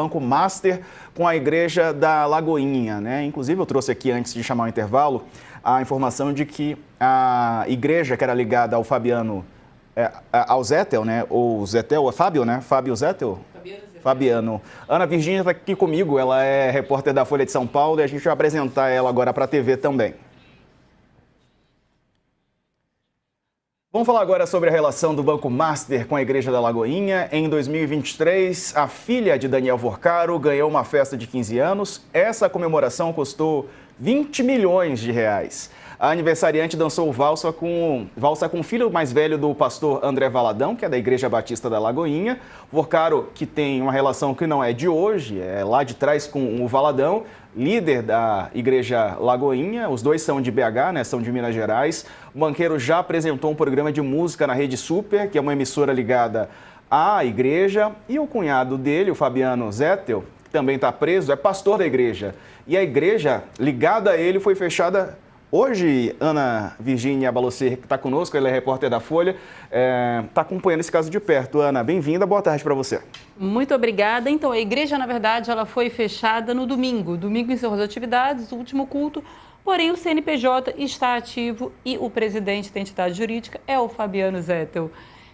Banco Master com a Igreja da Lagoinha, né? Inclusive, eu trouxe aqui, antes de chamar o intervalo, a informação de que a igreja que era ligada ao Fabiano, ao Zettel, né? Ou Zettel, é Fábio, né? Fábio Zettel? Fabiano. Ana Virgínia está aqui comigo, ela é repórter da Folha de São Paulo e a gente vai apresentar ela agora para a TV também. Vamos falar agora sobre a relação do Banco Master com a Igreja da Lagoinha. Em 2023, a filha de Daniel Vorcaro ganhou uma festa de 15 anos. Essa comemoração custou 20 milhões de reais. A aniversariante dançou valsa com o filho mais velho do pastor André Valadão, que é da Igreja Batista da Lagoinha. Vorcaro, que tem uma relação que não é de hoje, é lá de trás com o Valadão, líder da Igreja Lagoinha. Os dois são de BH, né? São de Minas Gerais. O banqueiro já apresentou um programa de música na Rede Super, que é uma emissora ligada à igreja. E o cunhado dele, o Fabiano Zettel, que também está preso, é pastor da igreja. E a igreja ligada a ele foi fechada hoje. Ana Virgínia Balosser, que está conosco, ela é repórter da Folha, está acompanhando esse caso de perto. Ana, bem-vinda, boa tarde para você. Muito obrigada. Então, a igreja, na verdade, ela foi fechada no domingo. Domingo encerrou as atividades, o último culto, porém o CNPJ está ativo e o presidente da entidade jurídica é o Fabiano Zettel.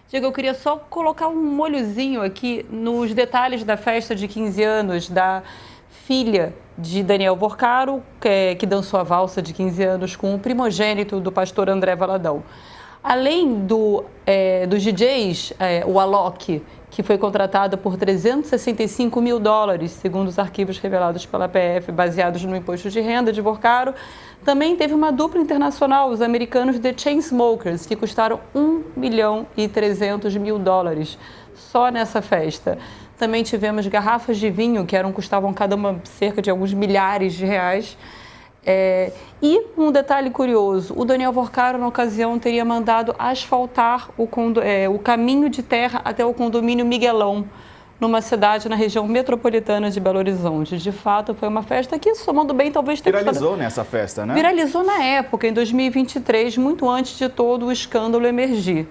Diego, eu queria só colocar um molhozinho aqui nos detalhes da festa de 15 anos da filha de Daniel Vorcaro, que dançou a valsa de 15 anos com o primogênito do pastor André Valadão. Além dos DJs, o Alok, que foi contratado por $365 mil, segundo os arquivos revelados pela PF, baseados no imposto de renda de Vorcaro, também teve uma dupla internacional, os americanos The Chainsmokers, que custaram $1,3 milhão só nessa festa. Também tivemos garrafas de vinho, que custavam cada uma cerca de alguns milhares de reais. E um detalhe curioso, o Daniel Vorcaro, na ocasião, teria mandado asfaltar o caminho de terra até o condomínio Miguelão, numa cidade na região metropolitana de Belo Horizonte. De fato, foi uma festa que, somando bem, talvez tenha viralizou nessa festa, né? Viralizou na época, em 2023, muito antes de todo o escândalo emergir.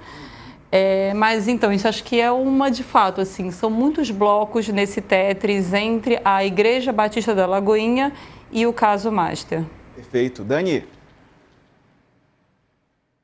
Mas, então, isso acho que é de fato, assim, são muitos blocos nesse Tetris entre a Igreja Batista da Lagoinha e o caso Master. Perfeito. Dani?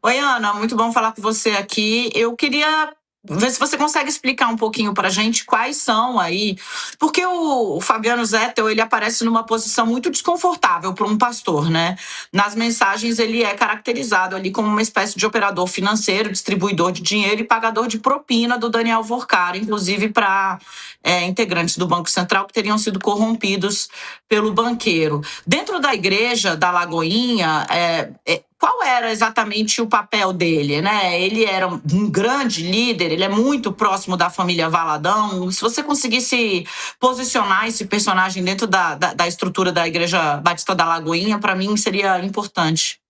Oi, Ana, muito bom falar com você aqui. Eu queria ver se você consegue explicar um pouquinho para a gente quais são aí, porque o Fabiano Zettel, ele aparece numa posição muito desconfortável para um pastor, né? Nas mensagens ele é caracterizado ali como uma espécie de operador financeiro, distribuidor de dinheiro e pagador de propina do Daniel Vorcaro, inclusive para integrantes do Banco Central que teriam sido corrompidos pelo banqueiro. Dentro da Igreja da Lagoinha, qual era exatamente o papel dele, né? Ele era um grande líder, ele é muito próximo da família Valadão. Se você conseguisse posicionar esse personagem dentro da estrutura da Igreja Batista da Lagoinha, para mim seria importante.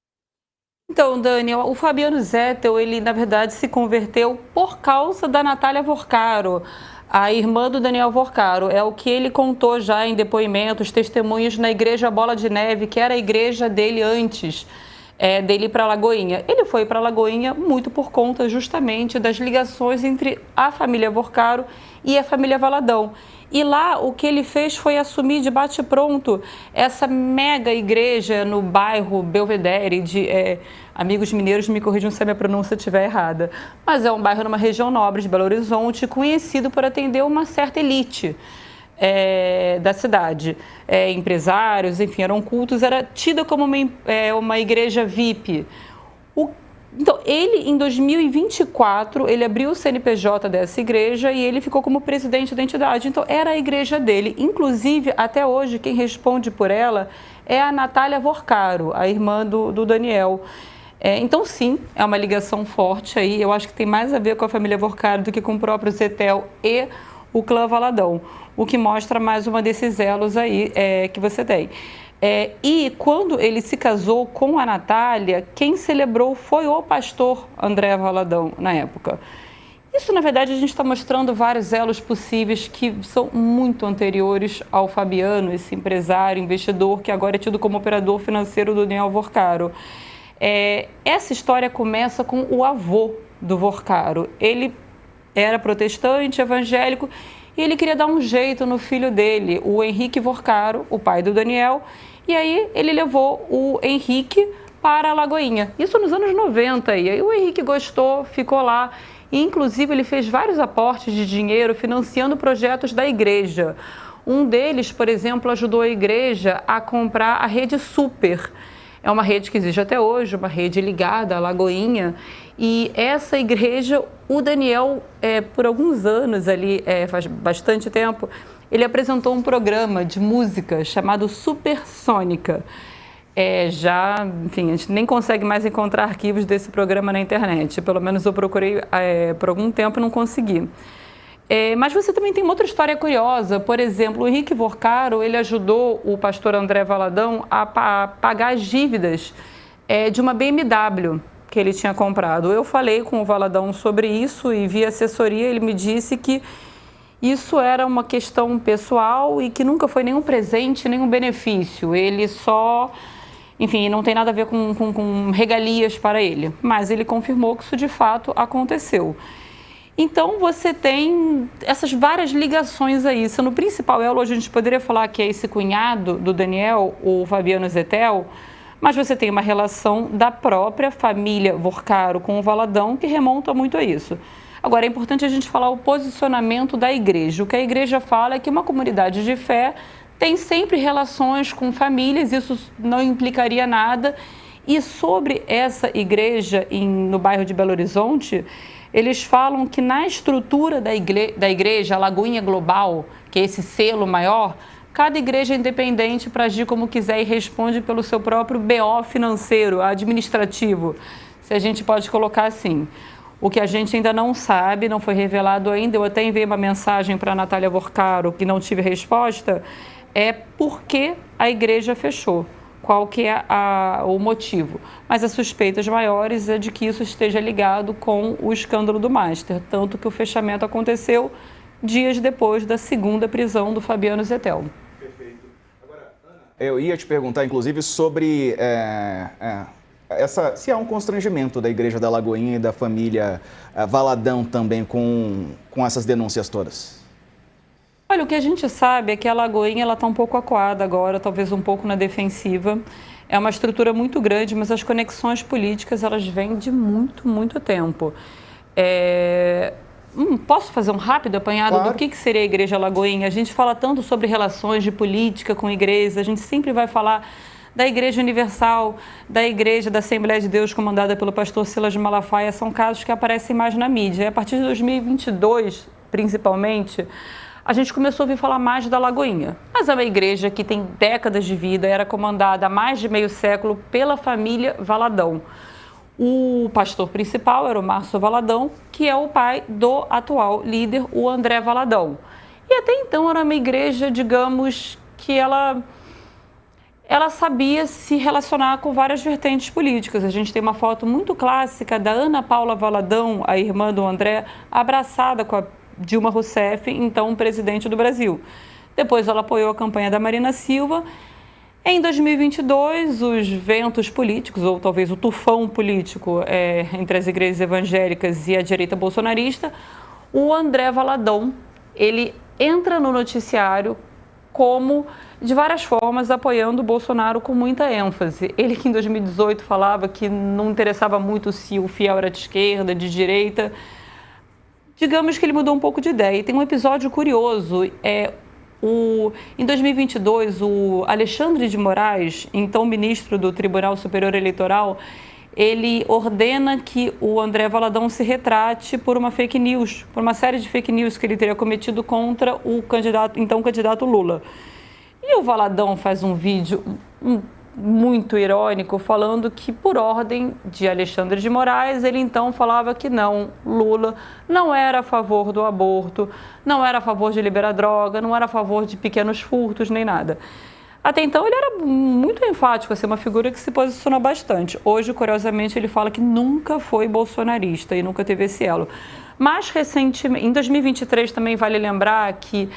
Então, Daniel, o Fabiano Zettel, ele na verdade se converteu por causa da Natália Vorcaro, a irmã do Daniel Vorcaro. É o que ele contou já em depoimentos, testemunhos na Igreja Bola de Neve, que era a igreja dele antes dele ir para Lagoinha. Ele foi para Lagoinha muito por conta justamente das ligações entre a família Vorcaro e a família Valadão. E lá o que ele fez foi assumir de bate-pronto essa mega igreja no bairro Belvedere, amigos mineiros me corrijam se a minha pronúncia estiver errada, mas é um bairro numa região nobre de Belo Horizonte, conhecido por atender uma certa elite da cidade. Empresários, enfim, eram cultos, era tida como uma igreja VIP. Então, ele, em 2024, ele abriu o CNPJ dessa igreja e ele ficou como presidente da entidade. Então, era a igreja dele. Inclusive, até hoje, quem responde por ela é a Natália Vorcaro, a irmã do Daniel. Então, sim, é uma ligação forte aí. Eu acho que tem mais a ver com a família Vorcaro do que com o próprio Zettel e o clã Valadão, o que mostra mais uma desses elos aí que você tem. E quando ele se casou com a Natália, quem celebrou foi o pastor André Valadão, na época. Isso, na verdade, a gente está mostrando vários elos possíveis que são muito anteriores ao Fabiano, esse empresário, investidor, que agora é tido como operador financeiro do Daniel Vorcaro. Essa história começa com o avô do Vorcaro. Ele era protestante, evangélico, e ele queria dar um jeito no filho dele, o Henrique Vorcaro, o pai do Daniel, e aí ele levou o Henrique para a Lagoinha. Isso nos anos 90, e aí o Henrique gostou, ficou lá. E, inclusive, ele fez vários aportes de dinheiro financiando projetos da igreja. Um deles, por exemplo, ajudou a igreja a comprar a rede Super. É uma rede que existe até hoje, uma rede ligada à Lagoinha. E essa igreja, o Daniel, por alguns anos ali, faz bastante tempo, ele apresentou um programa de música chamado Supersônica. Enfim, a gente nem consegue mais encontrar arquivos desse programa na internet. Pelo menos eu procurei por algum tempo e não consegui. Mas você também tem uma outra história curiosa. Por exemplo, o Henrique Vorcaro, ele ajudou o pastor André Valadão a pagar as dívidas de uma BMW que ele tinha comprado. Eu falei com o Valadão sobre isso e via assessoria, ele me disse que isso era uma questão pessoal e que nunca foi nenhum presente, nenhum benefício. Ele só, enfim, não tem nada a ver com regalias para ele. Mas ele confirmou que isso de fato aconteceu. Então, você tem essas várias ligações aí. Se no principal elo, hoje a gente poderia falar que é esse cunhado do Daniel, o Fabiano Zettel, mas você tem uma relação da própria família Vorcaro com o Valadão que remonta muito a isso. Agora, é importante a gente falar o posicionamento da igreja. O que a igreja fala é que uma comunidade de fé tem sempre relações com famílias, isso não implicaria nada. E sobre essa igreja no bairro de Belo Horizonte, eles falam que na estrutura da igreja, a Lagoinha Global, que é esse selo maior, cada igreja é independente para agir como quiser e responde pelo seu próprio BO financeiro, administrativo, se a gente pode colocar assim. O que a gente ainda não sabe, não foi revelado ainda, eu até enviei uma mensagem para a Natália Vorcaro, que não tive resposta, é por que a igreja fechou, qual que é o motivo. Mas as suspeitas maiores é de que isso esteja ligado com o escândalo do Master, tanto que o fechamento aconteceu dias depois da segunda prisão do Fabiano Zettel. Perfeito. Agora, Ana, eu ia te perguntar, inclusive, sobre se há um constrangimento da Igreja da Lagoinha e da família Valadão também com essas denúncias todas. Olha, o que a gente sabe é que a Lagoinha está um pouco acuada agora, talvez um pouco na defensiva. É uma estrutura muito grande, mas as conexões políticas elas vêm de muito, muito tempo. Posso fazer um rápido apanhado Claro. do que seria a Igreja Lagoinha? A gente fala tanto sobre relações de política com igrejas, a gente sempre vai falar da Igreja Universal, da Igreja da Assembleia de Deus, comandada pelo pastor Silas de Malafaia, são casos que aparecem mais na mídia. E a partir de 2022, principalmente, a gente começou a ouvir falar mais da Lagoinha. Mas é uma igreja que tem décadas de vida, era comandada há mais de meio século pela família Valadão. O pastor principal era o Márcio Valadão, que é o pai do atual líder, o André Valadão. E até então era uma igreja, digamos, que ela sabia se relacionar com várias vertentes políticas. A gente tem uma foto muito clássica da Ana Paula Valadão, a irmã do André, abraçada com a Dilma Rousseff, então presidente do Brasil. Depois ela apoiou a campanha da Marina Silva. Em 2022, os ventos políticos, ou talvez o tufão político entre as igrejas evangélicas e a direita bolsonarista, o André Valadão, ele entra no noticiário como, de várias formas, apoiando o Bolsonaro com muita ênfase. Ele que em 2018 falava que não interessava muito se o fiel era de esquerda, de direita. Digamos que ele mudou um pouco de ideia. E tem um episódio curioso. Em 2022, o Alexandre de Moraes, então ministro do Tribunal Superior Eleitoral, ele ordena que o André Valadão se retrate por uma fake news, por uma série de fake news que ele teria cometido contra o candidato Lula. E o Valadão faz um vídeo muito irônico, falando que, por ordem de Alexandre de Moraes, ele então falava que não, Lula não era a favor do aborto, não era a favor de liberar droga, não era a favor de pequenos furtos, nem nada. Até então ele era muito enfático, assim, uma figura que se posicionou bastante. Hoje, curiosamente, ele fala que nunca foi bolsonarista e nunca teve esse elo. Mais recentemente, em 2023 também vale lembrar que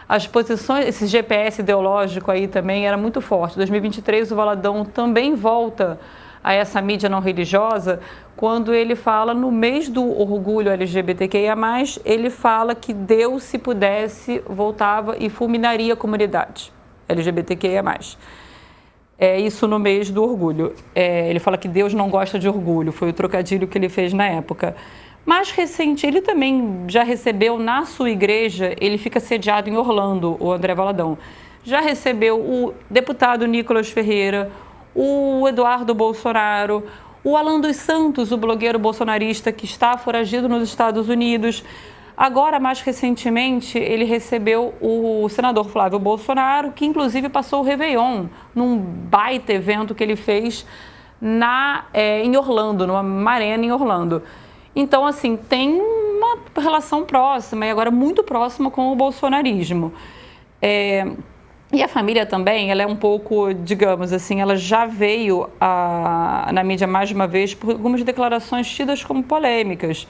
as posições, esse GPS ideológico aí também era muito forte. Em 2023, o Valadão também volta a essa mídia não religiosa, quando ele fala no mês do orgulho LGBTQIA+, ele fala que Deus, se pudesse, voltava e fulminaria a comunidade LGBTQIA+. É isso no mês do orgulho. Ele fala que Deus não gosta de orgulho, foi o trocadilho que ele fez na época. Mais recente, ele também já recebeu na sua igreja, ele fica sediado em Orlando, o André Valadão. Já recebeu o deputado Nicolas Ferreira, o Eduardo Bolsonaro, o Alan dos Santos, o blogueiro bolsonarista que está foragido nos Estados Unidos. Agora, mais recentemente, ele recebeu o senador Flávio Bolsonaro, que inclusive passou o Réveillon num baita evento que ele fez em Orlando, numa arena em Orlando. Então, assim, tem uma relação próxima e agora muito próxima com o bolsonarismo. E a família também, ela é um pouco, digamos assim, ela já veio na mídia mais de uma vez por algumas declarações tidas como polêmicas.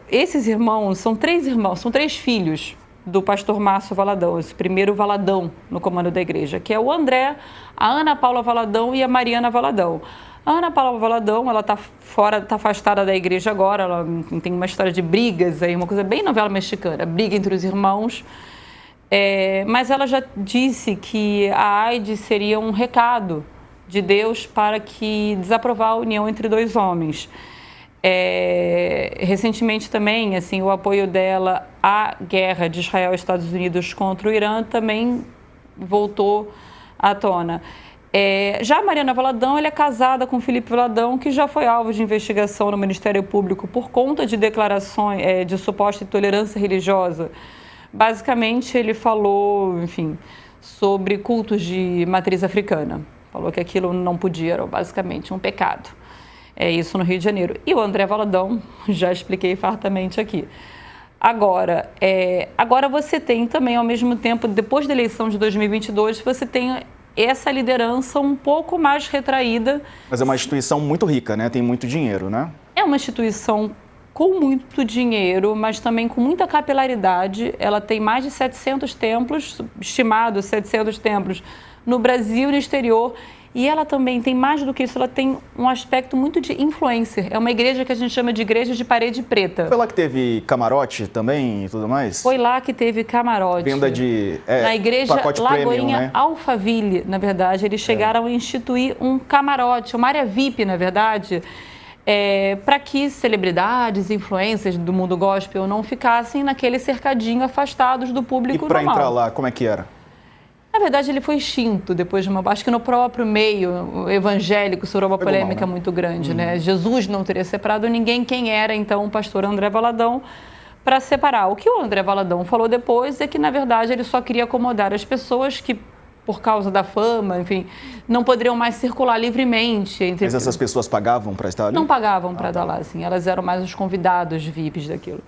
Esses irmãos, são três filhos do pastor Márcio Valadão, esse primeiro Valadão no comando da igreja, que é o André, a Ana Paula Valadão e a Mariana Valadão. A Ana Paula Valadão, ela está afastada da igreja agora, ela tem uma história de brigas aí, uma coisa bem novela mexicana, briga entre os irmãos. Mas ela já disse que a AIDS seria um recado de Deus para que desaprovar a união entre dois homens. Recentemente também, assim, o apoio dela à guerra de Israel e Estados Unidos contra o Irã também voltou à tona. Já a Mariana Valadão, ela é casada com Felipe Valadão, que já foi alvo de investigação no Ministério Público por conta de declarações de suposta intolerância religiosa. Basicamente, ele falou, enfim, sobre cultos de matriz africana. Falou que aquilo não podia, era basicamente um pecado. Isso no Rio de Janeiro. E o André Valadão, já expliquei fartamente aqui. Agora você tem também, ao mesmo tempo, depois da eleição de 2022, você tem essa liderança um pouco mais retraída. Mas é uma instituição muito rica, né? Tem muito dinheiro, né? É uma instituição com muito dinheiro, mas também com muita capilaridade. Ela tem mais de 700 templos, estimados 700 templos, no Brasil e no exterior. E ela também tem mais do que isso, ela tem um aspecto muito de influencer. É uma igreja que a gente chama de igreja de parede preta. Foi lá que teve camarote também e tudo mais? Foi lá que teve camarote. Venda de na igreja pacote Lagoinha premium, né? Alphaville, na verdade, eles chegaram a instituir um camarote, uma área VIP, na verdade, para que celebridades, influencers do mundo gospel não ficassem naquele cercadinho afastados do público normal. E para entrar lá, como é que era? Na verdade, ele foi extinto depois de acho que no próprio meio evangélico sobrou uma polêmica muito grande, né? Jesus não teria separado ninguém, quem era então o pastor André Valadão para separar. O que o André Valadão falou depois é que, na verdade, ele só queria acomodar as pessoas que, por causa da fama, enfim, não poderiam mais circular livremente. Mas essas pessoas pagavam para estar ali? Não pagavam para estar lá, assim, elas eram mais os convidados VIPs daquilo.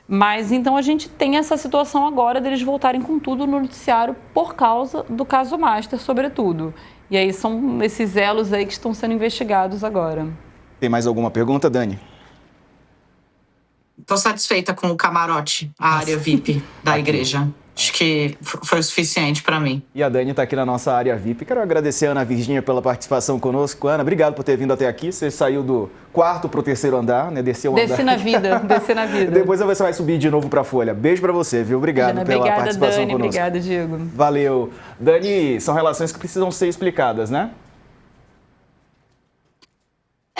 Mas, então, a gente tem essa situação agora deles voltarem com tudo no noticiário por causa do caso Master, sobretudo. E aí são esses elos aí que estão sendo investigados agora. Tem mais alguma pergunta, Dani? Estou satisfeita com o camarote, a área VIP da igreja. Acho que foi o suficiente para mim. E a Dani está aqui na nossa área VIP. Quero agradecer a Ana Virgínia pela participação conosco. Ana, obrigado por ter vindo até aqui. Você saiu do quarto para o terceiro andar, né? Desceu um andar. Desci na vida. Depois você vai subir de novo para a Folha. Beijo para você, viu? Obrigado pela participação Dani, conosco. Obrigada, Diego. Valeu. Dani, são relações que precisam ser explicadas, né?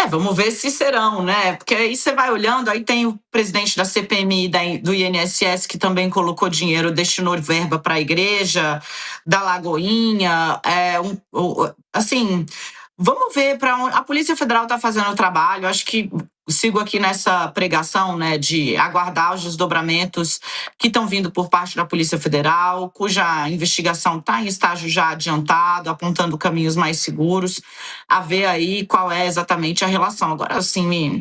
Vamos ver se serão, né? Porque aí você vai olhando, aí tem o presidente da CPMI, do INSS, que também colocou dinheiro, destinou verba para a igreja, da Lagoinha. Assim, vamos ver para onde. A Polícia Federal está fazendo o trabalho. Acho que sigo aqui nessa pregação, né, de aguardar os desdobramentos que estão vindo por parte da Polícia Federal, cuja investigação está em estágio já adiantado, apontando caminhos mais seguros, a ver aí qual é exatamente a relação. Agora, assim,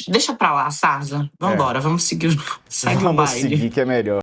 deixa para lá, Sarza. Vamos embora, vamos seguir, segue o baile. Vamos seguir, que é melhor.